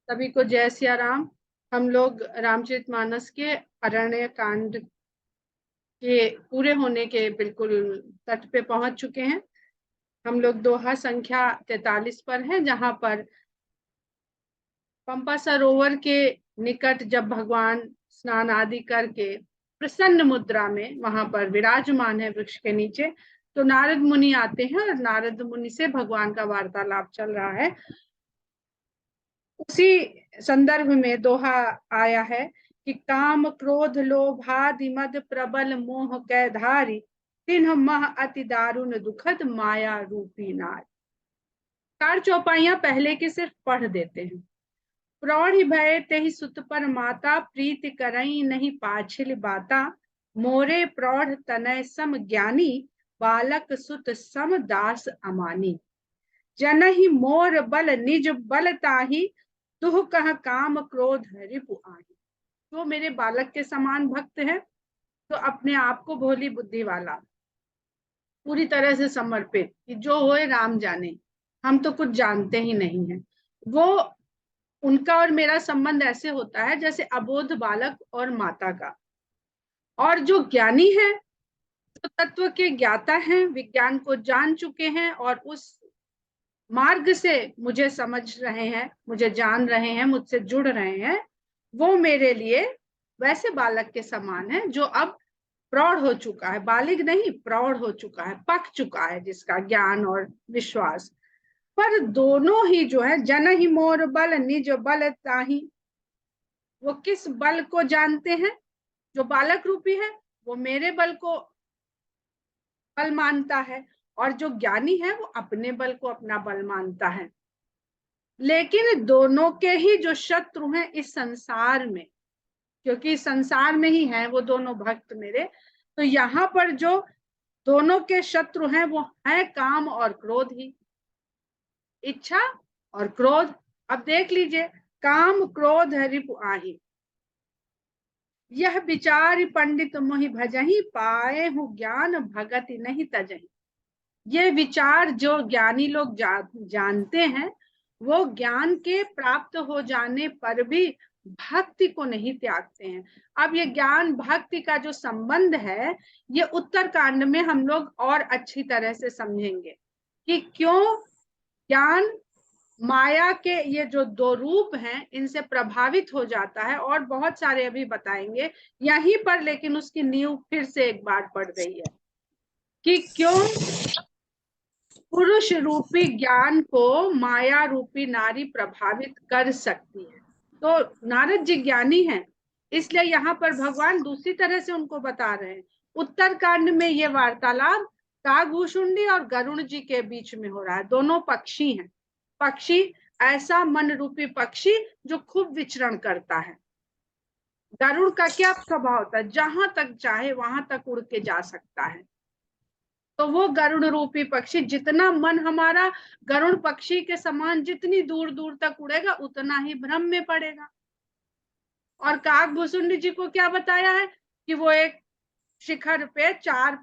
सभी को जय सिया राम। हम लोग रामचरितमानस के अरण्य कांड के पूरे होने के बिल्कुल तट पे पहुंच चुके हैं। हम लोग दोहा संख्या 43 पर हैं, जहां पर पंपा सरोवर के निकट जब भगवान स्नान आदि करके प्रसन्न मुद्रा में वहां पर विराजमान है वृक्ष के नीचे, तो नारद मुनि आते हैं और नारद मुनि से भगवान का वार्तालाप चल रहा है। उसी संदर्भ में दोहा आया है कि काम क्रोध लोभादि मद प्रबल मोह कै धारी, तिन्ह मह अति दारुण दुखद माया रूपी नारी। 4 चौपाइयां पहले की सिर्फ पढ़ देते हैं। प्रौढ़ भय तेहि सुत पर माता, प्रीति करई नहीं पाछिल बाता। मोरे प्रौढ़ तनय सम ज्ञानी, बालक सुत सम दास अमानी। जनहि मोर बल निज बल ताही, तुह कह काम क्रोध रिपु आही। जो मेरे बालक के समान भक्त है, तो अपने आप को भोली बुद्धि वाला, पूरी तरह से समर्पित, कि जो होए राम जाने, हम तो कुछ जानते ही नहीं है। वो उनका और मेरा संबंध ऐसे होता है जैसे अबोध बालक और माता का। और जो ज्ञानी है, जो तत्व के ज्ञाता हैं, विज्ञान को जान चुके हैं और उस मार्ग से मुझे समझ रहे हैं, मुझे जान रहे हैं, मुझसे जुड़ रहे हैं, वो मेरे लिए वैसे बालक के समान है जो अब प्रौढ़ हो चुका है। बालिग नहीं, प्रौढ़ हो चुका है, पक चुका है, जिसका ज्ञान और विश्वास। पर दोनों ही जो है, जन ही मोर बल निज बल ताही, वो किस बल को जानते हैं? जो बालक रूपी है वो मेरे बल को बल मानता है, और जो ज्ञानी है वो अपने बल को अपना बल मानता है। लेकिन दोनों के ही जो शत्रु हैं इस संसार में, क्योंकि संसार में ही हैं वो दोनों भक्त मेरे, तो यहाँ पर जो दोनों के शत्रु हैं वो है काम और क्रोध ही, इच्छा और क्रोध। अब देख लीजिए, काम क्रोध रिपु आही, यह विचार पंडित मोहि भजही, पाए हूँ ज्ञान भगति नहीं तजही। ये विचार जो ज्ञानी लोग जानते हैं, वो ज्ञान के प्राप्त हो जाने पर भी भक्ति को नहीं त्यागते हैं। अब ये ज्ञान भक्ति का जो संबंध है, ये उत्तर कांड में हम लोग और अच्छी तरह से समझेंगे कि क्यों ज्ञान माया के ये जो 2 रूप हैं इनसे प्रभावित हो जाता है, और बहुत सारे अभी बताएंगे यहीं पर। लेकिन उसकी नींव फिर से एक बार पड़ रही है कि क्यों पुरुष रूपी ज्ञान को माया रूपी नारी प्रभावित कर सकती है। तो नारद जी ज्ञानी हैं, इसलिए यहाँ पर भगवान दूसरी तरह से उनको बता रहे हैं। उत्तर कांड में ये वार्तालाप कागभूषुंडी और गरुण जी के बीच में हो रहा है। दोनों पक्षी हैं। पक्षी ऐसा मन रूपी पक्षी जो खूब विचरण करता है। गरुड़ का क्या स्वभाव होता है? जहां तक चाहे वहां तक उड़ के जा सकता है। तो वो गरुड़ रूपी पक्षी, जितना मन हमारा गरुड़ पक्षी के समान जितनी दूर दूर तक उड़ेगा, उतना ही भ्रम में पड़ेगा। और काकभूषुंडी जी को क्या बताया है कि वो एक शिखर पे 4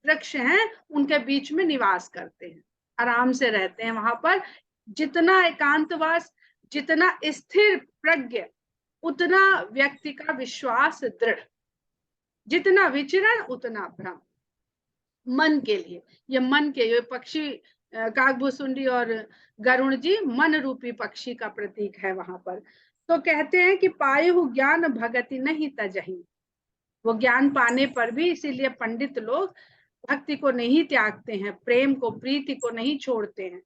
वृक्ष हैं, उनके बीच में निवास करते हैं, आराम से रहते हैं वहां पर। जितना एकांतवास, जितना स्थिर प्रज्ञ, उतना व्यक्ति का विश्वास दृढ़। जितना विचरण उतना भ्रम। मन के लिए, ये मन के, ये पक्षी काकभूषुंडी और गरुण जी मन रूपी पक्षी का प्रतीक है वहां पर। तो कहते हैं कि पाए हु ज्ञान भगति नहीं तजही, वो ज्ञान पाने पर भी, इसीलिए पंडित लोग भक्ति को नहीं त्यागते हैं, प्रेम को, प्रीति को नहीं छोड़ते हैं।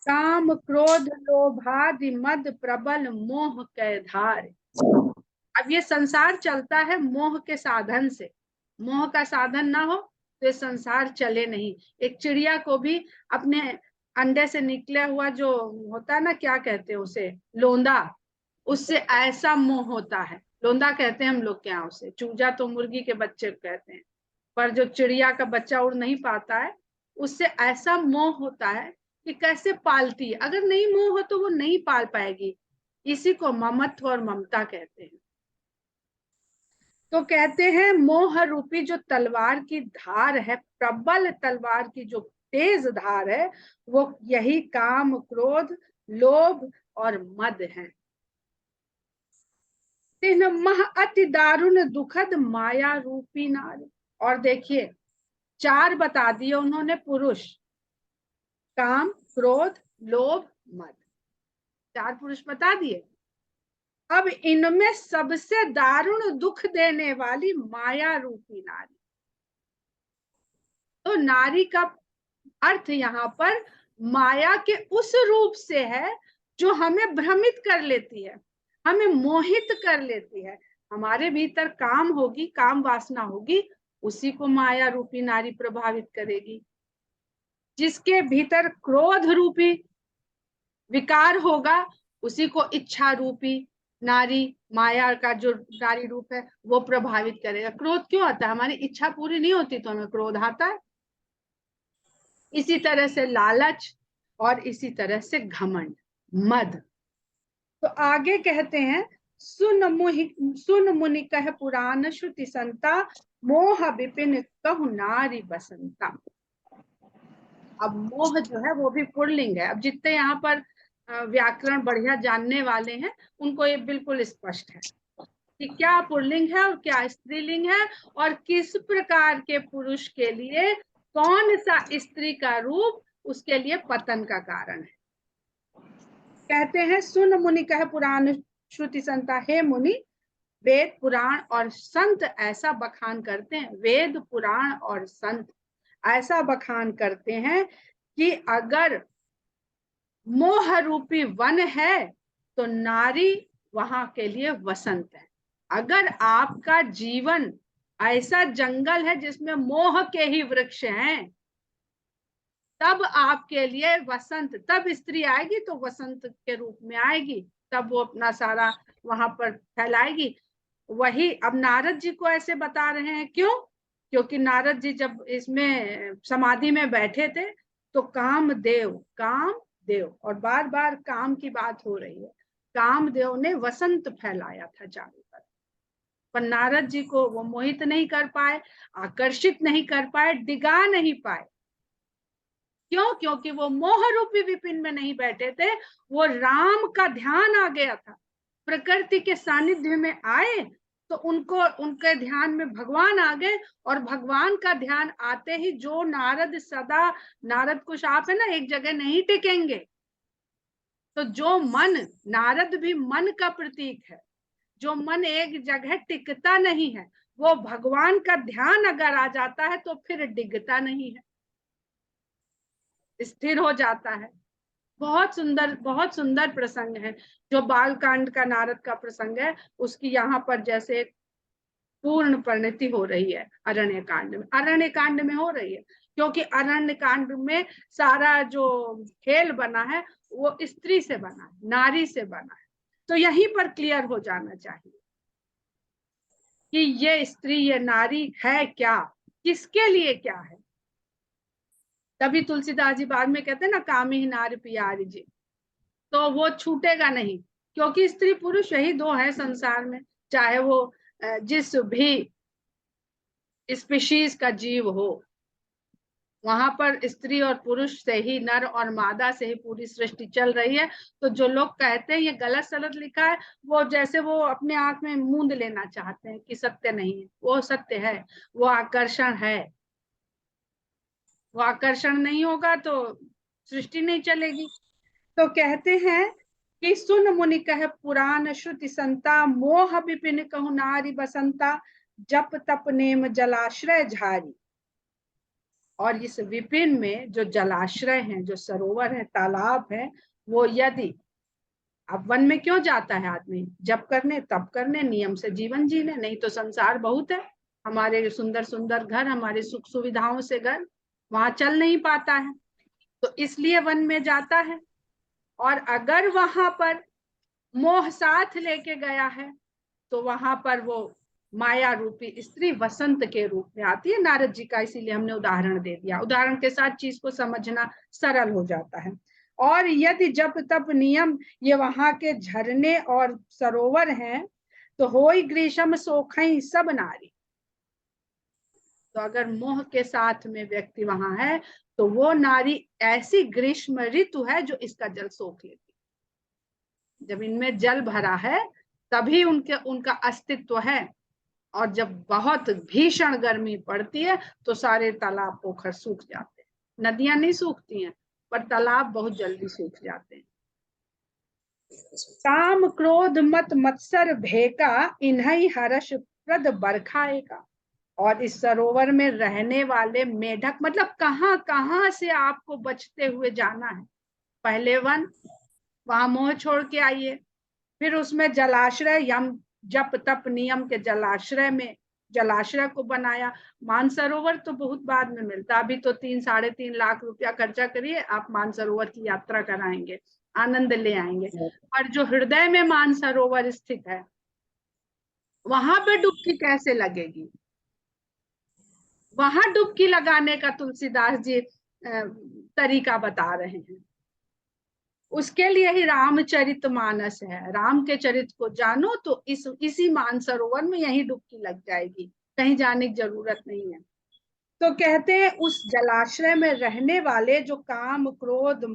काम क्रोध लोभादि मद प्रबल मोह कै धार। अब ये संसार चलता है मोह के साधन से। मोह का साधन ना हो तो ये संसार चले नहीं। एक चिड़िया को भी अपने अंडे से निकला हुआ जो होता है ना, क्या कहते हैं उसे, लोंदा, उससे ऐसा मोह होता है। लोंदा कहते हैं हम लोग क्या उसे, चूजा तो मुर्गी के बच्चे को कहते हैं, पर जो चिड़िया का बच्चा उड़ नहीं पाता है, उससे ऐसा मोह होता है कि कैसे पालती है। अगर नहीं मोह हो तो वो नहीं पाल पाएगी। इसी को ममत्व और ममता कहते हैं। तो कहते हैं मोह रूपी जो तलवार की धार है, प्रबल तलवार की जो तेज धार है वो यही काम क्रोध लोभ और मद है। तीन मह अति दारुण दुखद माया रूपी नारी। और देखिए 4 बता दिए उन्होंने पुरुष, काम क्रोध लोभ मद, 4 पुरुष बता दिए। अब इनमें सबसे दारुण दुख देने वाली माया रूपी नारी। तो नारी का अर्थ यहाँ पर माया के उस रूप से है जो हमें भ्रमित कर लेती है, हमें मोहित कर लेती है। हमारे भीतर काम होगी, काम वासना होगी, उसी को माया रूपी नारी प्रभावित करेगी। जिसके भीतर क्रोध रूपी विकार होगा उसी को इच्छा रूपी नारी, माया का जो नारी रूप है वो प्रभावित करेगा। क्रोध क्यों आता है? हमारी इच्छा पूरी नहीं होती तो हमें क्रोध आता है। इसी तरह से लालच और इसी तरह से घमंड, मद। तो आगे कहते हैं सुन मुनि कह पुराण श्रुति संता मोह विपिन कहु नारी बसंता। अब मोह जो है वो भी पुल्लिंग है। अब जितने यहाँ पर व्याकरण बढ़िया जानने वाले हैं उनको ये बिल्कुल स्पष्ट है कि क्या पुल्लिंग है और क्या स्त्रीलिंग है, और किस प्रकार के पुरुष के लिए कौन सा स्त्री का रूप उसके लिए पतन का कारण है। कहते हैं सुन मुनि कह पुराण श्रुति संता, हे मुनि वेद पुराण और संत ऐसा बखान करते हैं, वेद पुराण और संत ऐसा बखान करते हैं कि अगर मोह रूपी वन है तो नारी वहां के लिए वसंत है। अगर आपका जीवन ऐसा जंगल है जिसमें मोह के ही वृक्ष हैं, तब आपके लिए वसंत, तब स्त्री आएगी तो वसंत के रूप में आएगी, तब वो अपना सारा वहां पर फैलाएगी। वही अब नारद जी को ऐसे बता रहे हैं, क्यों? क्योंकि नारद जी जब इसमें समाधि में बैठे थे तो कामदेव और बार बार काम की बात हो रही है, कामदेव ने वसंत फैलाया था चारों तरफ, पर नारद जी को वो मोहित नहीं कर पाए, आकर्षित नहीं कर पाए, डिगा नहीं पाए। क्यों? क्योंकि वो मोह रूपी विपिन में नहीं बैठे थे, वो राम का ध्यान आ गया था। प्रकृति के सानिध्य में आए तो उनको, उनके ध्यान में भगवान आ गए, और भगवान का ध्यान आते ही जो नारद सदा, नारद को शाप है ना, एक जगह नहीं टिकेंगे। तो जो मन, नारद भी मन का प्रतीक है, जो मन एक जगह टिकता नहीं है, वो भगवान का ध्यान अगर आ जाता है तो फिर डिगता नहीं है, स्थिर हो जाता है। बहुत सुंदर प्रसंग है जो बालकांड का नारद का प्रसंग है, उसकी यहाँ पर जैसे पूर्ण परिणति हो रही है अरण्य कांड में, अरण्य कांड में हो रही है, क्योंकि अरण्य कांड में सारा जो खेल बना है वो स्त्री से बना है, नारी से बना है। तो यहीं पर क्लियर हो जाना चाहिए कि ये स्त्री, ये नारी है क्या, किसके लिए क्या है। तभी तुलसीदास जी बाद में कहते हैं ना, कामी नारी प्यारी जी, तो वो छूटेगा नहीं, क्योंकि स्त्री पुरुष यही दो है संसार में, चाहे वो जिस भी स्पीशीज का जीव हो, वहां पर स्त्री और पुरुष से ही, नर और मादा से ही पूरी सृष्टि चल रही है। तो जो लोग कहते हैं ये गलत सलत लिखा है, वो जैसे वो अपने आंख में मूंद लेना चाहते हैं कि सत्य नहीं है, वो सत्य है, वो आकर्षण है। वो आकर्षण नहीं होगा तो सृष्टि नहीं चलेगी। तो कहते हैं कि सुन मुनि कह पुराण श्रुति संता मोह विपिन कहु नारी बसंता जप तप नेम जलाश्रय झारी। और इस विपिन में जो जलाश्रय हैं, जो सरोवर है, तालाब है, वो यदि, अब वन में क्यों जाता है आदमी? जप करने, तप करने, नियम से जीवन जीने, नहीं तो संसार बहुत है, हमारे सुंदर सुंदर घर, हमारी सुख सुविधाओं से घर वहां चल नहीं पाता है, तो इसलिए वन में जाता है। और अगर वहां पर मोह साथ लेके गया है तो वहां पर वो माया रूपी स्त्री वसंत के रूप में आती है, नारद जी का इसीलिए हमने उदाहरण दे दिया, उदाहरण के साथ चीज को समझना सरल हो जाता है। और यदि जप तप नियम ये वहां के झरने और सरोवर हैं तो होई ग्रीष्म सोखई सब नारी। तो अगर मोह के साथ में व्यक्ति वहां है तो वो नारी ऐसी ग्रीष्म ऋतु है जो इसका जल सोख लेती। जब इनमें जल भरा है तभी उनका अस्तित्व है, और जब बहुत भीषण गर्मी पड़ती है तो सारे तालाब पोखर सूख जाते हैं। नदियां नहीं सूखती हैं, पर तालाब बहुत जल्दी सूख जाते हैं। काम क्रोध मत मत्सर भेका, इन्हीं हर्ष प्रद बरखाए का। और इस सरोवर में रहने वाले मेढक, मतलब कहां कहां से आपको बचते हुए जाना है। पहले वन, वहां मोह छोड़ के आइए, फिर उसमें जलाश्रय, यम जप तप नियम के जलाश्रय में जलाश्रय को बनाया। मानसरोवर तो बहुत बाद में मिलता, अभी तो 3-3.5 लाख रुपया खर्चा करिए, आप मानसरोवर की यात्रा कराएंगे, आनंद ले आएंगे। और जो हृदय में मानसरोवर स्थित है, वहां पे डुबकी कैसे लगेगी? वहां डुबकी लगाने का तुलसीदास जी तरीका बता रहे हैं। उसके लिए ही रामचरितमानस है। राम के चरित्र को जानो तो इसी मानसरोवर में यही डुबकी लग जाएगी, कहीं जाने की जरूरत नहीं है। तो कहते हैं उस जलाश्रय में रहने वाले जो काम क्रोध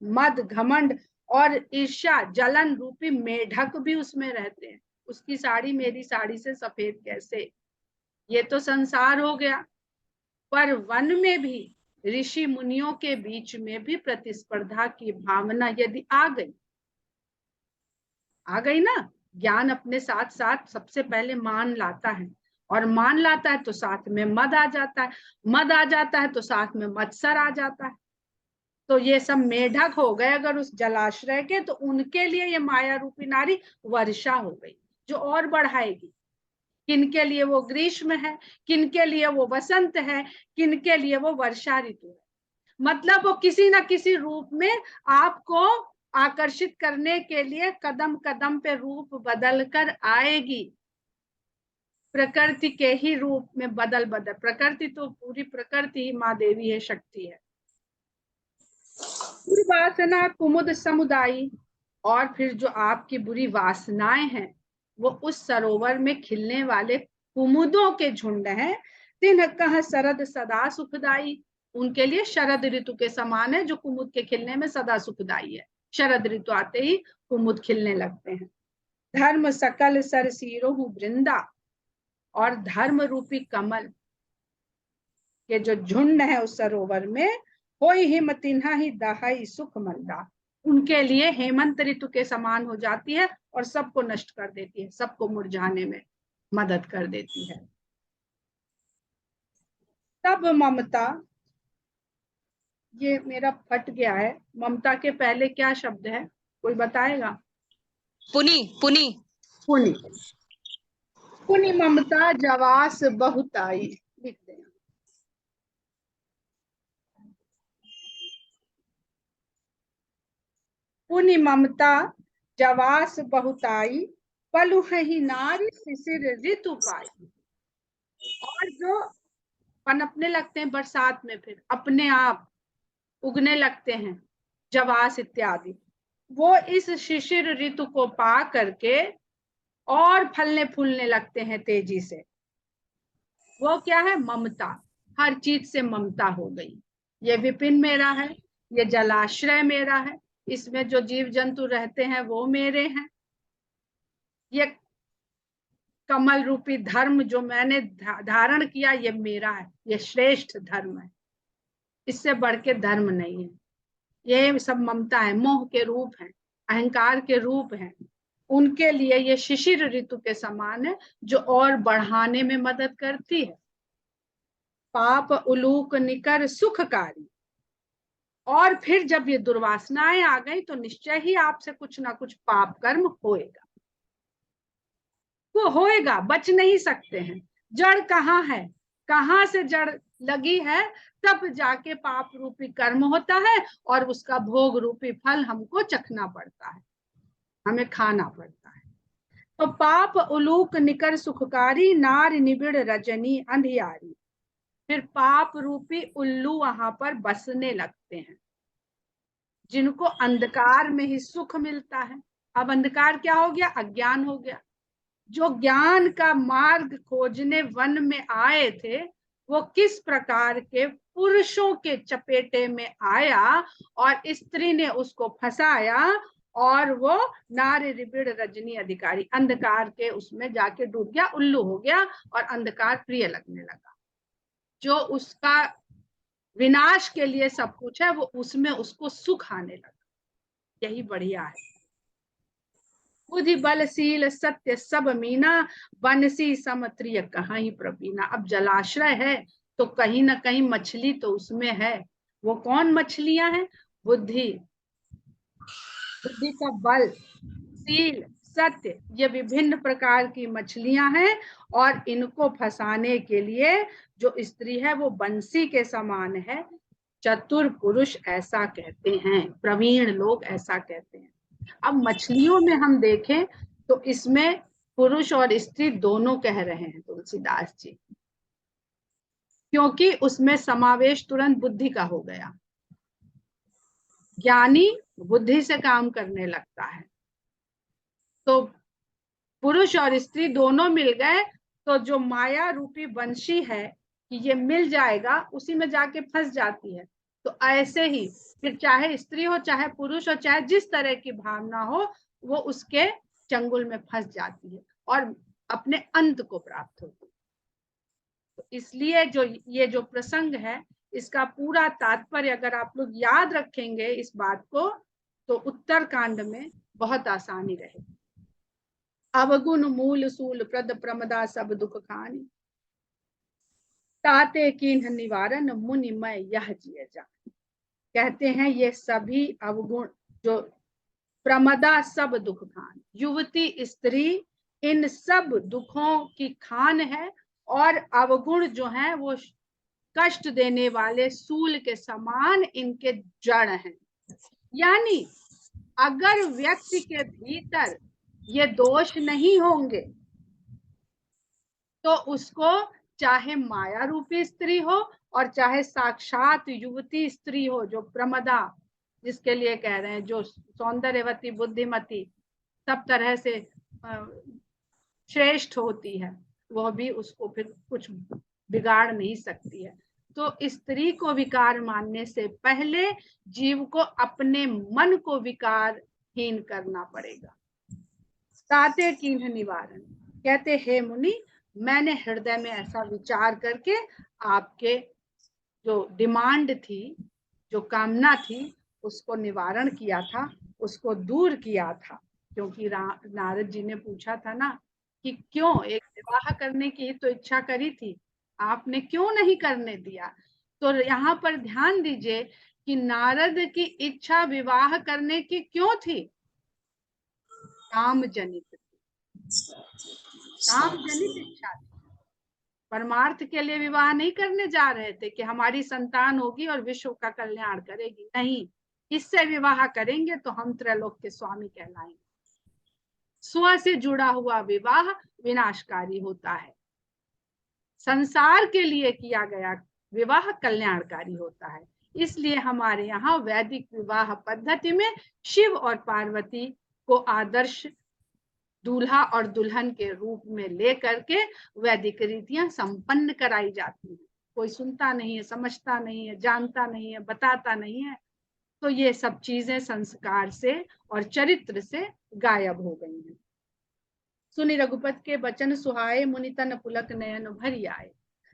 मद घमंड और ईर्ष्या जलन रूपी मेढक भी उसमें रहते हैं। उसकी साड़ी मेरी साड़ी से सफेद कैसे, ये तो संसार हो गया। पर वन में भी, ऋषि मुनियों के बीच में भी प्रतिस्पर्धा की भावना यदि आ गई ना, ज्ञान अपने साथ साथ सबसे पहले मान लाता है, और मान लाता है तो साथ में मद आ जाता है, मद आ जाता है तो साथ में मत्सर आ जाता है। तो ये सब मेढक हो गए अगर उस जलाश्रय के, तो उनके लिए ये माया रूपी नारी वर्षा हो गई, जो और बढ़ाएगी। किनके लिए वो ग्रीष्म है, किनके लिए वो वसंत है, किनके लिए वो वर्षा ऋतु है। मतलब वो किसी ना किसी रूप में आपको आकर्षित करने के लिए कदम कदम पे रूप बदल कर आएगी। प्रकृति के ही रूप में बदल प्रकृति तो पूरी प्रकृति ही माँ देवी है, शक्ति है। बुरी वासना कुमुद समुदायी, और फिर जो आपकी बुरी वासनाएं हैं वो उस सरोवर में खिलने वाले कुमुदों के झुंड हैं। तिन्ह कह शरद सदा सुखदाई, उनके लिए शरद ऋतु के समान है, जो कुमुद के खिलने में सदा सुखदाई है। शरद ऋतु आते ही कुमुद खिलने लगते हैं। धर्म सकल सरसीरो वृंदा, और धर्म रूपी कमल के जो झुंड है उस सरोवर में, कोई हिम तिन्हा ही दहाई सुख मंदा, उनके लिए हेमंत ऋतु के समान हो जाती है और सबको नष्ट कर देती है, सबको मुरझाने में मदद कर देती है। तब ममता, ये मेरा फट गया है, ममता के पहले क्या शब्द है, कोई बताएगा? पुनी पुनी पुनि। पुनि ममता जवास बहुताई, लिख दें। पुनि ममता जवास बहुताई, पलु ही नारी शिशिर ऋतु पाई। और जो पनपने लगते हैं बरसात में, फिर अपने आप उगने लगते हैं, जवास इत्यादि, वो इस शिशिर ऋतु को पा करके और फलने फूलने लगते हैं तेजी से। वो क्या है? ममता। हर चीज से ममता हो गई। ये विपिन मेरा है, ये जलाश्रय मेरा है, इसमें जो जीव जंतु रहते हैं वो मेरे हैं, ये कमल रूपी धर्म जो मैंने धारण किया ये मेरा है, ये श्रेष्ठ धर्म है, इससे बढ़ के धर्म नहीं है। ये सब ममता है, मोह के रूप है, अहंकार के रूप है। उनके लिए ये शिशिर ऋतु के समान है, जो और बढ़ाने में मदद करती है। पाप उलूक निकर सुखकारी, और फिर जब ये दुर्वासनाएं आ गई तो निश्चय ही आपसे कुछ ना कुछ पाप कर्म होएगा, वो होएगा, बच नहीं सकते हैं। जड़ कहाँ है, कहाँ से जड़ लगी है, तब जाके पाप रूपी कर्म होता है, और उसका भोग रूपी फल हमको चखना पड़ता है, हमें खाना पड़ता है। तो पाप उलूक निकर सुखकारी, नार निबिड़ रजनी अंधियारी। फिर पाप रूपी उल्लू वहां पर बसने लगते हैं, जिनको अंधकार में ही सुख मिलता है। अब अंधकार क्या हो गया? अज्ञान हो गया। जो ज्ञान का मार्ग खोजने वन में आए थे, वो किस प्रकार के पुरुषों के चपेटे में आया और स्त्री ने उसको फंसाया और वो नारी रिबिड़ रजनी अधिकारी, अंधकार के उसमें जाके डूब गया, उल्लू हो गया और अंधकार प्रिय लगने लगा। जो उसका विनाश के लिए सब कुछ है वो उसमें उसको सुख आने लगा। यही बढ़िया है। बुद्धि बलशील सत्य सब मीना, बनसी समत्रिय कहीं प्रवीणा। अब जलाशय है तो कहीं ना कहीं मछली तो उसमें है। वो कौन मछलियां हैं? बुद्धि, बुद्धि का बल, शील, सत्य, ये विभिन्न प्रकार की मछलियां हैं और इनको फंसाने के लिए जो स्त्री है वो बंसी के समान है। चतुर पुरुष ऐसा कहते हैं, प्रवीण लोग ऐसा कहते हैं। अब मछलियों में हम देखें तो इसमें पुरुष और स्त्री दोनों कह रहे हैं तुलसीदास जी, क्योंकि उसमें समावेश तुरंत बुद्धि का हो गया। ज्ञानी बुद्धि से काम करने लगता है, तो पुरुष और स्त्री दोनों मिल गए तो जो माया रूपी वंशी है कि ये मिल जाएगा, उसी में जाके फंस जाती है। तो ऐसे ही फिर चाहे स्त्री हो चाहे पुरुष हो चाहे जिस तरह की भावना हो, वो उसके चंगुल में फंस जाती है और अपने अंत को प्राप्त होती है। तो इसलिए जो ये जो प्रसंग है इसका पूरा तात्पर्य अगर आप लोग याद रखेंगे इस बात को, तो उत्तर कांड में बहुत आसानी रहेगी। अवगुण मूल सूल प्रद प्रमदा सब दुख खानी, ताते कीन्ह निवारण मुनि मैं यह जिय जान। कहते हैं ये सभी अवगुण जो प्रमदा सब दुख खान, युवती स्त्री इन सब दुखों की खान है और अवगुण जो है वो कष्ट देने वाले सूल के समान इनके जड़ हैं। यानी अगर व्यक्ति के भीतर ये दोष नहीं होंगे तो उसको चाहे माया रूपी स्त्री हो और चाहे साक्षात युवती स्त्री हो जो प्रमदा जिसके लिए कह रहे हैं, जो सौंदर्यवती बुद्धिमती सब तरह से श्रेष्ठ होती है, वह भी उसको फिर कुछ बिगाड़ नहीं सकती है। तो स्त्री को विकार मानने से पहले जीव को अपने मन को विकारहीन करना पड़ेगा। ताते कीन्ह निवारण, कहते हे मुनि मैंने हृदय में ऐसा विचार करके आपके जो डिमांड थी, जो कामना थी, उसको निवारण किया था, उसको दूर किया था। क्योंकि नारद जी ने पूछा था ना कि क्यों, एक विवाह करने की तो इच्छा करी थी, आपने क्यों नहीं करने दिया। तो यहाँ पर ध्यान दीजिए कि नारद की इच्छा विवाह करने की क्यों थी? काम जनित, काम जनित इच्छा थी। परमार्थ के लिए विवाह नहीं करने जा रहे थे कि हमारी संतान होगी और विश्व का कल्याण करेगी, नहीं, इससे विवाह करेंगे तो हम त्रैलोक के स्वामी कहलाएंगे। स्व से जुड़ा हुआ विवाह विनाशकारी होता है, संसार के लिए किया गया विवाह कल्याणकारी होता है। इसलिए हमारे यहाँ वैदिक विवाह पद्धति में शिव और पार्वती को आदर्श दूल्हा और दुल्हन के रूप में लेकर के वैदिक रीतियां संपन्न कराई जाती हैं। कोई सुनता नहीं है, समझता नहीं है, जानता नहीं है, बताता नहीं है, तो ये सब चीजें संस्कार से और चरित्र से गायब हो गई हैं। सुनि रघुपत के वचन सुहाए, मुनि तन पुलक नयन भरी आए।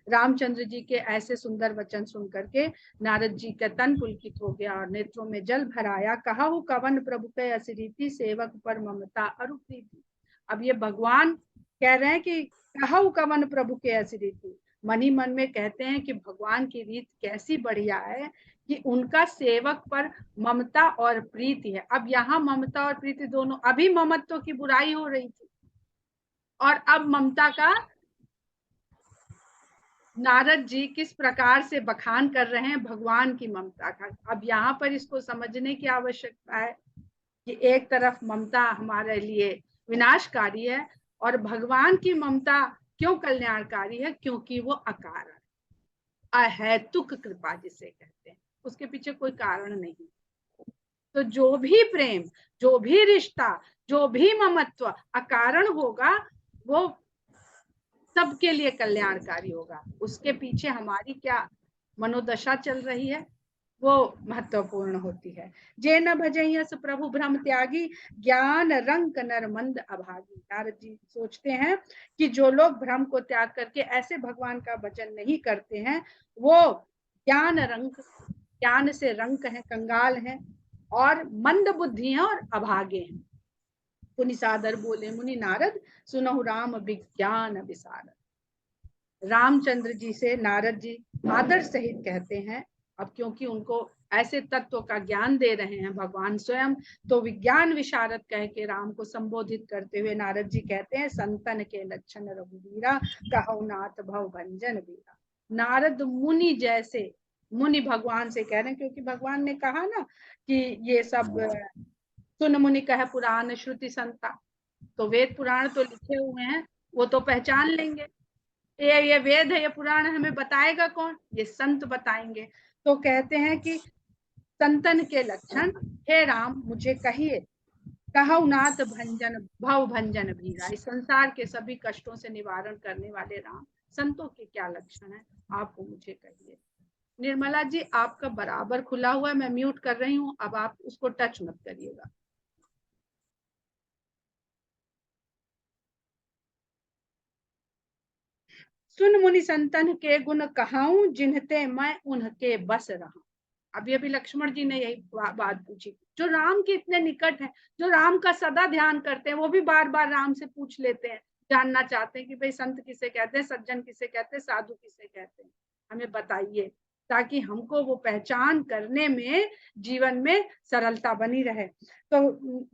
रामचंद्र जी के ऐसे सुंदर वचन सुन करके नारद जी का तन पुलकित हो गया और नेत्रों में जल भराया। कहु कवन प्रभु के असिरीति, सेवक पर ममता अरु प्रीति। अब ये भगवान कह रहे हैं कि कहु कवन प्रभु के असिरीति, मन ही मन में कहते हैं कि भगवान की रीत कैसी बढ़िया है कि उनका सेवक पर ममता और प्रीति है। अब यहाँ ममता और प्रीति दोनों, अभी ममत्व की बुराई हो रही थी और अब ममता का नारद जी किस प्रकार से बखान कर रहे हैं भगवान की ममता का। अब यहाँ पर इसको समझने की आवश्यकता है कि एक तरफ ममता हमारे लिए विनाशकारी है और भगवान की ममता क्यों कल्याणकारी है, क्योंकि वो अकारण, अहेतुक कृपा जिसे कहते हैं, उसके पीछे कोई कारण नहीं। तो जो भी प्रेम, जो भी रिश्ता, जो भी ममत्व अकारण होगा वो सबके लिए कल्याणकारी होगा। उसके पीछे हमारी क्या मनोदशा चल रही है वो महत्वपूर्ण होती है। जे न भजयस प्रभु भ्रम त्यागी, ज्ञान रंक नर मंद अभागी। नारद जी सोचते हैं कि जो लोग भ्रम को त्याग करके ऐसे भगवान का भजन नहीं करते हैं वो ज्ञान रंक, ज्ञान से रंक है, कंगाल है और मंद बुद्धि हैं और अभागे हैं। पुनि सादर बोले मुनि नारद, सुनहु राम विज्ञान विसारद। रामचंद्र जी से नारद जी आदर सहित कहते हैं, अब क्योंकि उनको ऐसे तत्व का ज्ञान दे रहे हैं भगवान स्वयं, तो विज्ञान विशारद कह के राम को संबोधित करते हुए नारद जी कहते हैं, संतन के लक्षण रघुवीरा, कहु नाथ भव भंजन बीरा। नारद मुनि जैसे, मुनि भगवान से कह रहे हैं क्योंकि भगवान ने कहा ना कि ये सब सुन मुनि कह पुराण श्रुति संता, तो वेद पुराण तो लिखे हुए हैं, वो तो पहचान लेंगे। ये वेद है, ये पुराण हमें बताएगा कौन? ये संत बताएंगे। तो कहते हैं कि संतन के लक्षण, हे राम मुझे कहिए, कहु नाथ भंजन भव भंजन भीरा। इस संसार के सभी कष्टों से निवारण करने वाले राम, संतों के क्या लक्षण है आप मुझे कहिए। निर्मला जी आपका बराबर खुला हुआ है, मैं म्यूट कर रही हूँ, अब आप उसको टच मत करिएगा। सुन मुनि संतन के गुण कहाऊं, जिन्हते मैं उनके बस रहा। अभी अभी लक्ष्मण जी ने यही बात पूछी, जो राम के इतने निकट है, जो राम का सदा ध्यान करते हैं, वो भी बार बार राम से पूछ लेते हैं, जानना चाहते हैं कि भाई संत किसे कहते हैं, सज्जन किसे कहते हैं, साधु किसे कहते हैं, हमें बताइए, ताकि हमको वो पहचान करने में जीवन में सरलता बनी रहे। तो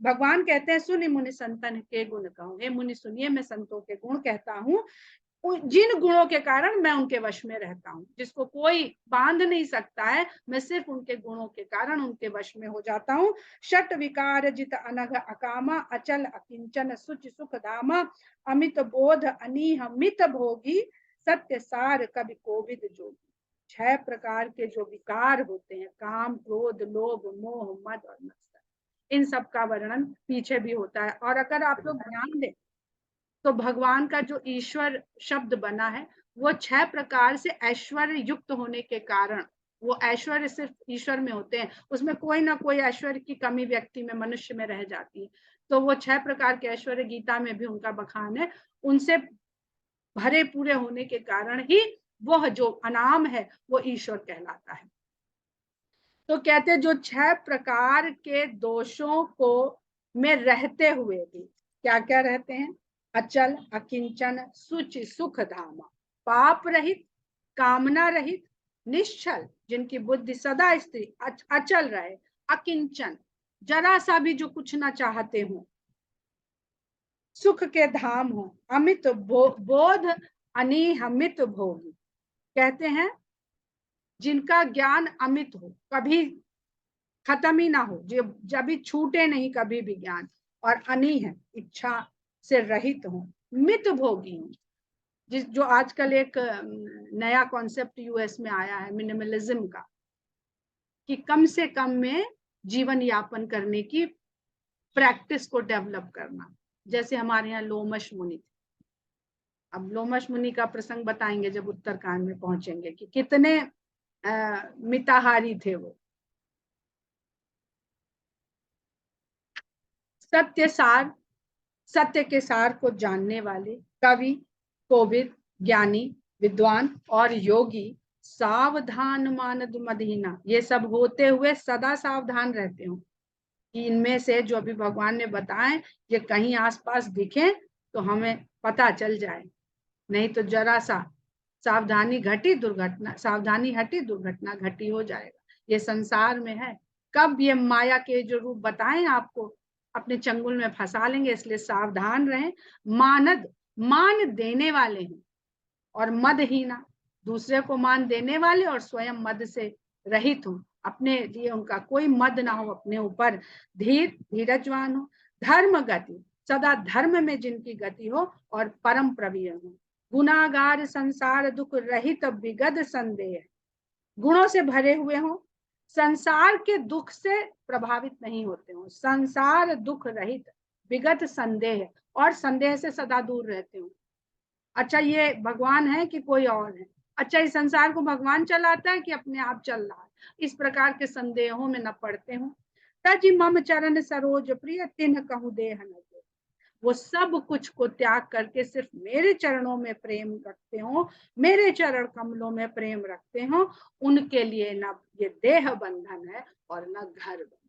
भगवान कहते हैं, सुनि मुनि संतन के गुण कहूं, हे मुनि सुनिए मैं संतों के गुण कहता हूँ, जिन गुणों के कारण मैं उनके वश में रहता हूँ, जिसको कोई बांध नहीं सकता है, मैं सिर्फ उनके गुणों के कारण उनके वश में हो जाता हूँ। षट विकार जित अनघ अकामा, अचल अकिंचन सुच सुख धामा, अमित बोध अनीह मित भोगी, सत्य सार कवि कोविद जोगी। 6 प्रकार के जो विकार होते हैं, काम क्रोध लोभ मोह मद और मत्सर, इन सब का वर्णन पीछे भी होता है। और अगर आप लोग ध्यान दें तो भगवान का जो ईश्वर शब्द बना है वो 6 प्रकार से ऐश्वर्य युक्त होने के कारण, वो ऐश्वर्य सिर्फ ईश्वर में होते हैं, उसमें कोई ना कोई ऐश्वर्य की कमी व्यक्ति में, मनुष्य में रह जाती है। तो वो 6 प्रकार के ऐश्वर्य गीता में भी उनका बखान है, उनसे भरे पूरे होने के कारण ही वह जो अनाम है वो ईश्वर कहलाता है। तो कहते जो 6 प्रकार के दोषों को में रहते हुए भी क्या क्या रहते हैं, अचल अकिंचन सुच सुख धामा, पाप रहित, कामना रहित, निश्चल, जिनकी बुद्धि सदा स्थिर अचल रहे, अकिंचन, जरा सा भी जो कुछ ना चाहते हो, सुख के धाम हो, अमित बोध अनिहमित भोगी, कहते हैं जिनका ज्ञान अमित हो, कभी खत्म ही ना हो, जब भी छूटे नहीं कभी भी ज्ञान, और अनी है, इच्छा से रहित हो, मित भोगी हो, जिस जो आजकल एक नया कॉन्सेप्ट यूएस में आया है मिनिमलिज्म का, कि कम से कम में जीवन यापन करने की प्रैक्टिस को डेवलप करना। जैसे हमारे यहाँ लोमश मुनि थे, अब लोमश मुनि का प्रसंग बताएंगे जब उत्तरकांड में पहुंचेंगे कि कितने मिताहारी थे वो। सत्य सार, सत्य के सार को जानने वाले, कवि कोविद ज्ञानी विद्वान और योगी, सावधान मानद मदीना, ये सब होते हुए सदा सावधान रहते हो कि इनमें से जो अभी भगवान ने बताए ये कहीं आसपास दिखे तो हमें पता चल जाए, नहीं तो जरा सा सावधानी घटी दुर्घटना, सावधानी हटी दुर्घटना घटी हो जाएगा। ये संसार में है, कब ये माया के जो रूप बताएं आपको अपने चंगुल में फंसा लेंगे, इसलिए सावधान रहें। मानद, मान देने वाले हैं, और मदहीना, दूसरे को मान देने वाले और स्वयं मद से रहित हो, अपने लिए उनका कोई मद ना हो अपने ऊपर, धीर धीरजवान हो, धर्म गति, सदा धर्म में जिनकी गति हो, और परम प्रवीण हो, गुनागार संसार दुख रहित विगत संदेह, गुणों से भरे हुए हो, संसार के दुख से प्रभावित नहीं होते हो, संसार दुख रहित विगत संदेह, और संदेह से सदा दूर रहते हो। अच्छा ये भगवान है कि कोई और है, अच्छा इस संसार को भगवान चलाता है कि अपने आप चल रहा है, इस प्रकार के संदेहों में न पड़ते हो। तज मम चरण सरोज प्रिय तिन्ह कहूँ देह न जो। वो सब कुछ को त्याग करके सिर्फ मेरे चरणों में प्रेम रखते हो, मेरे चरण कमलों में प्रेम रखते हो, उनके लिए न ये देह बंधन है और न घर बंधन।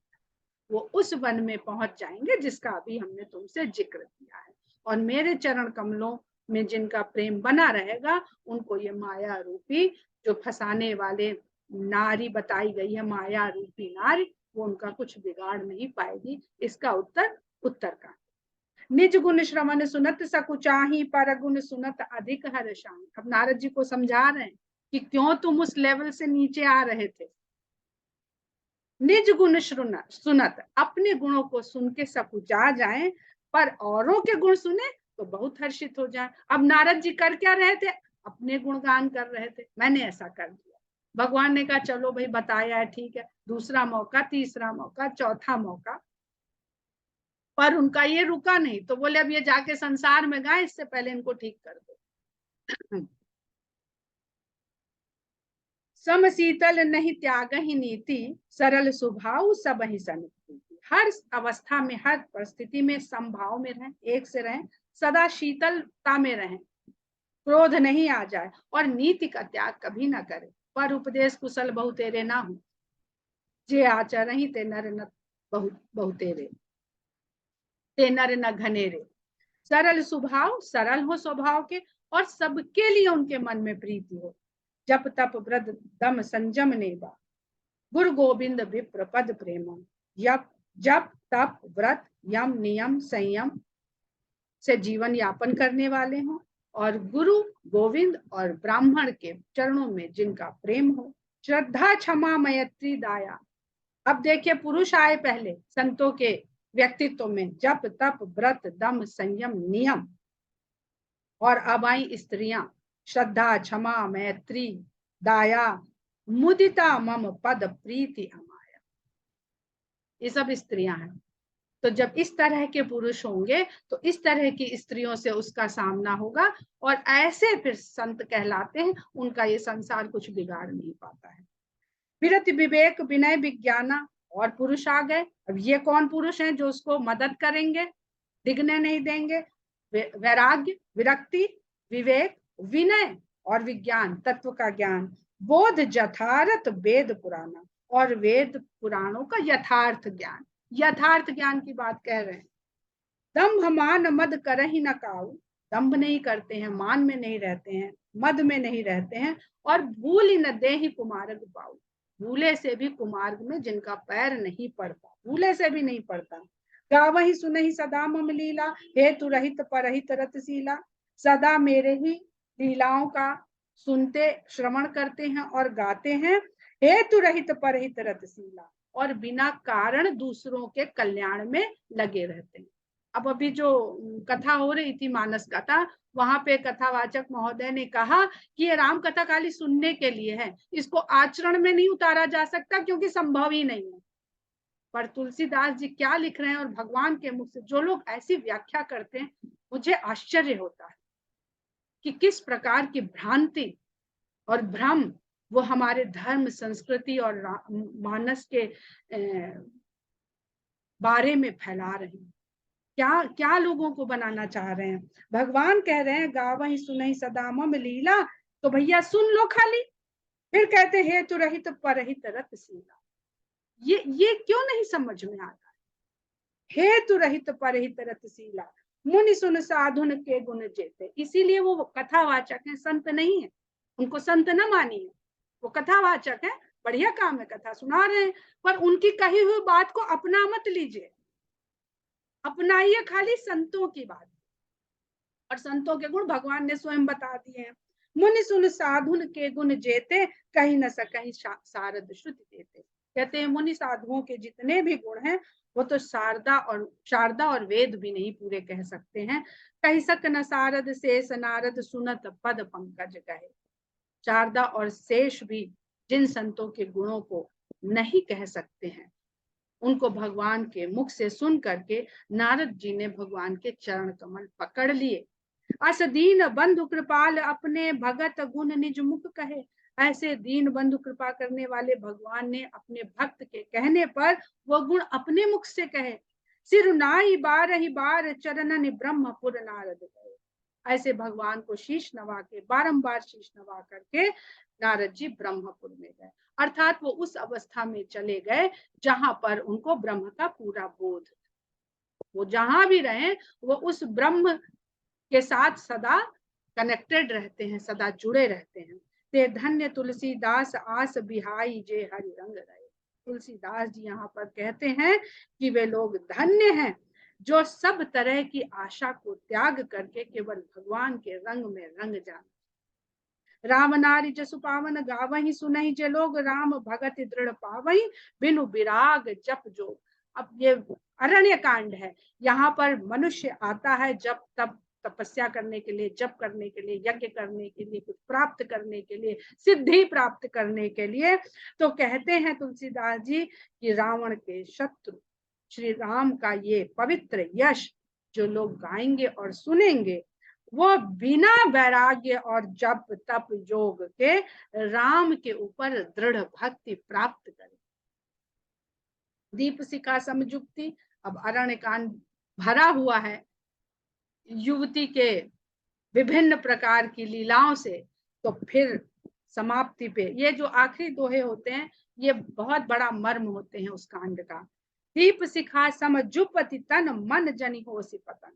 वो उस वन में पहुंच जाएंगे जिसका अभी हमने तुमसे जिक्र किया है, और मेरे चरण कमलों में जिनका प्रेम बना रहेगा उनको ये माया रूपी जो फंसाने वाले नारी बताई गई है, माया रूपी नारी, वो उनका कुछ बिगाड़ नहीं पाएगी। इसका उत्तर का निज गुण श्रवण सुनत सकुचाही पर गुण सुनत अधिक हर्षाही। अब नारद जी को समझा रहे हैं कि क्यों तुम उस लेवल से नीचे आ रहे थे। निज गुण सुनत, अपने गुणों को सुन के सकुचा जाए, पर औरों के गुण सुने तो बहुत हर्षित हो जाए। अब नारद जी कर क्या रहे थे, अपने गुणगान कर रहे थे, मैंने ऐसा कर दिया। भगवान ने कहा चलो भाई बताया है, ठीक है, दूसरा मौका, तीसरा मौका, चौथा मौका, पर उनका ये रुका नहीं, तो बोले अब ये जाके संसार में गाए, इससे पहले इनको ठीक कर दो। सम शीतल नहीं त्याग ही नीति, सरल स्वभाव सब ही सनिधि। हर अवस्था में, हर परिस्थिति में समभाव में रहें, एक से रहें, सदा शीतलता में रहें, क्रोध नहीं आ जाए, और नीति का त्याग कभी ना करें। पर उपदेश कुशल बहुतेरे ना हो, जे आचरहि ते नर न बहुतेरे, ते नर न घनेरे। सरल स्वभाव, सरल हो स्वभाव के, और सबके लिए उनके मन में प्रीति हो। जप तप व्रत दम संजम नेबा, गुरु गोविंद विप्र पद प्रेम। जप जप तप व्रत यम नियम संयम से जीवन यापन करने वाले हों, और गुरु गोविंद और ब्राह्मण के चरणों में जिनका प्रेम हो। श्रद्धा क्षमा मैत्री दाया। अब देखिए पुरुष आए पहले संतों के व्यक्तित्व में, जप तप व्रत दम संयम नियम, और अब आई स्त्रियां, श्रद्धा क्षमा मैत्री दाया मुदिता मम पद प्रीति अमाया। ये सब स्त्रियां हैं। तो जब इस तरह के पुरुष होंगे तो इस तरह की स्त्रियों से उसका सामना होगा, और ऐसे फिर संत कहलाते हैं, उनका ये संसार कुछ बिगाड़ नहीं पाता है। विरत विवेक विनय विज्ञाना, और पुरुष आ गए। अब ये कौन पुरुष हैं जो उसको मदद करेंगे, डिगने नहीं देंगे। वैराग्य, विरक्ति, विवेक, विनय और विज्ञान, तत्व का ज्ञान, बोध यथार्थ वेद पुराना, और वेद पुराणों का यथार्थ ज्ञान, यथार्थ ज्ञान की बात कह रहे हैं। दम्भ मान मद करहि न काऊ, दम्भ नहीं करते हैं, मान में नहीं रहते हैं, मद में नहीं रहते हैं, और भूल न देहि कुमार्ग पाऊ। भूले से भी कुमार्ग में जिनका पैर नहीं पड़ता, भूले से भी नहीं पड़ता। गावहि सुनहि सदा मम लीला, हेतु रहित परहित रतशीला। सदा मेरे ही लीलाओं का सुनते, श्रवण करते हैं और गाते हैं। हेतु रहित परहित रतशीला, और बिना कारण दूसरों के कल्याण में लगे रहते हैं। अब अभी जो कथा हो रही थी, मानस कथा, वहां पे कथावाचक महोदय ने कहा कि ये राम कथा खाली सुनने के लिए है, इसको आचरण में नहीं उतारा जा सकता क्योंकि संभव ही नहीं है। पर तुलसीदास जी क्या लिख रहे हैं, और भगवान के मुख से जो लोग ऐसी व्याख्या करते हैं, मुझे आश्चर्य होता है कि किस प्रकार की भ्रांति और भ्रम वो हमारे धर्म, संस्कृति और मानस के बारे में फैला रहे हैं। क्या क्या लोगों को बनाना चाह रहे हैं। भगवान कह रहे हैं गावहि सुनहि सदा मम लीला, तो भैया सुन लो खाली। फिर कहते हेतु रहित परहित रतशीला। ये क्यों नहीं समझ में आता है। हेतु रहित परहित रतशीला, मुनि सुन साधुन के गुण जेते। इसीलिए वो कथावाचक है, संत नहीं है। उनको संत न मानिए, वो कथावाचक है, बढ़िया काम है, कथा सुना रहे हैं, पर उनकी कही हुई बात को अपना मत लीजिए, अपनाइए खाली संतों की बात। और संतों के गुण भगवान ने स्वयं बता दिए हैं। मुनि सुन साधुन के गुण जेते, कहीं न सकहीं शारद श्रुति देते। कहते हैं मुनि साधुओं के जितने भी गुण हैं वो तो शारदा और वेद भी नहीं पूरे कह सकते हैं। कही सक न सारद शेष नारद सुनत पद पंकज कहे। शारदा और शेष भी जिन संतों के गुणों को नहीं कह सकते हैं, उनको भगवान के मुख से सुन करके नारद जी ने भगवान के चरण कमल पकड़ लिए। अस दीन बंधु कृपाल अपने भगत गुण निज मुख कहे। ऐसे दीन बंधु कृपा करने वाले भगवान ने अपने भक्त के कहने पर वो गुण अपने मुख से कहे। सिर नाई बारहि बार चरणन ब्रह्मपुर नारद गए। ऐसे भगवान को शीश नवा के, बारंबार शीश नवा करके नारद जी ब्रह्मपुर में गए। अर्थात वो उस अवस्था में चले गए जहां पर उनको ब्रह्म का पूरा बोध। वो जहां भी रहे वो उस ब्रह्म के साथ सदा कनेक्टेड रहते हैं, सदा जुड़े रहते हैं। ते धन्य तुलसीदास आस बिहाई जे हरि रंग रहे। तुलसीदास जी यहाँ पर कहते हैं कि वे लोग धन्य हैं जो सब तरह की आशा को त्याग करके केवल भगवान के रंग में रंग जाते। राम नारी जसु पावन गावही सुनहि जे लोग, राम भगत दृढ़ पावही बिनु विराग जप जोग। अब ये अरण्य कांड है, यहाँ पर मनुष्य आता है जब तब तपस्या करने के लिए, जप करने के लिए, यज्ञ करने के लिए, कुछ प्राप्त करने के लिए, सिद्धि प्राप्त करने के लिए। तो कहते हैं तुलसीदास जी कि रावण के शत्रु श्री राम का ये पवित्र यश जो लोग गाएंगे और सुनेंगे, वो बिना वैराग्य और जप तप योग के राम के ऊपर दृढ़ भक्ति प्राप्त करें। दीप शिखा समजुक्ति। अब अरण्य कांड भरा हुआ है युवती के विभिन्न प्रकार की लीलाओं से। तो फिर समाप्ति पे ये जो आखिरी दोहे होते हैं ये बहुत बड़ा मर्म होते हैं उस कांड का। दीप शिखा समजुपति तन मन जनि होसि पतन।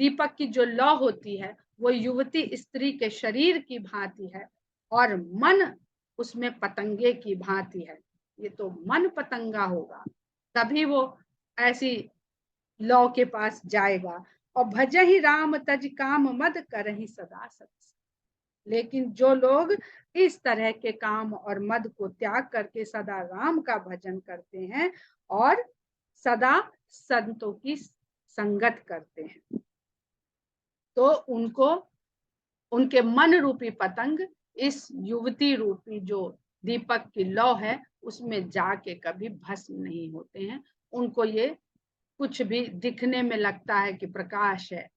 दीपक की जो लौ होती है वो युवती स्त्री के शरीर की भांति है और मन उसमें पतंगे की भांति है। ये तो मन पतंगा होगा तभी वो ऐसी लौ के पास जाएगा। और भजहि राम तज काम मद करहि सदा सत। लेकिन जो लोग इस तरह के काम और मद को त्याग करके सदा राम का भजन करते हैं और सदा संतों की संगत करते हैं, तो उनको उनके मन रूपी पतंग इस युवती रूपी जो दीपक की लौ है उसमें जाके कभी भस्म नहीं होते हैं। उनको ये कुछ भी दिखने में लगता है कि प्रकाश है,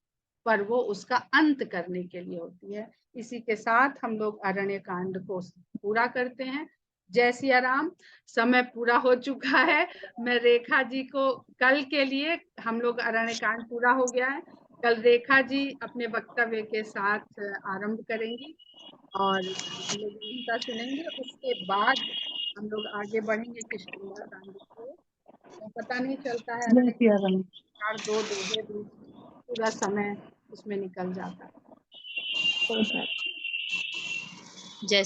पर वो उसका अंत करने के लिए होती है। इसी के साथ हम लोग अरण्य कांड को पूरा करते हैं। जय सिया राम। समय पूरा हो चुका है। मैं रेखा जी को कल के लिए, हम लोग अरण्य कांड पूरा हो गया है, कल रेखा जी अपने वक्तव्य के साथ आरंभ करेंगी और हम लोग उनका सुनेंगे। उसके बाद हम लोग आगे बढ़ेंगे किष्किंधा कांड को। तो पता नहीं चलता है जय सिया राम। दो दोहे भी पूरा समय उसमें निकल जाता है। जय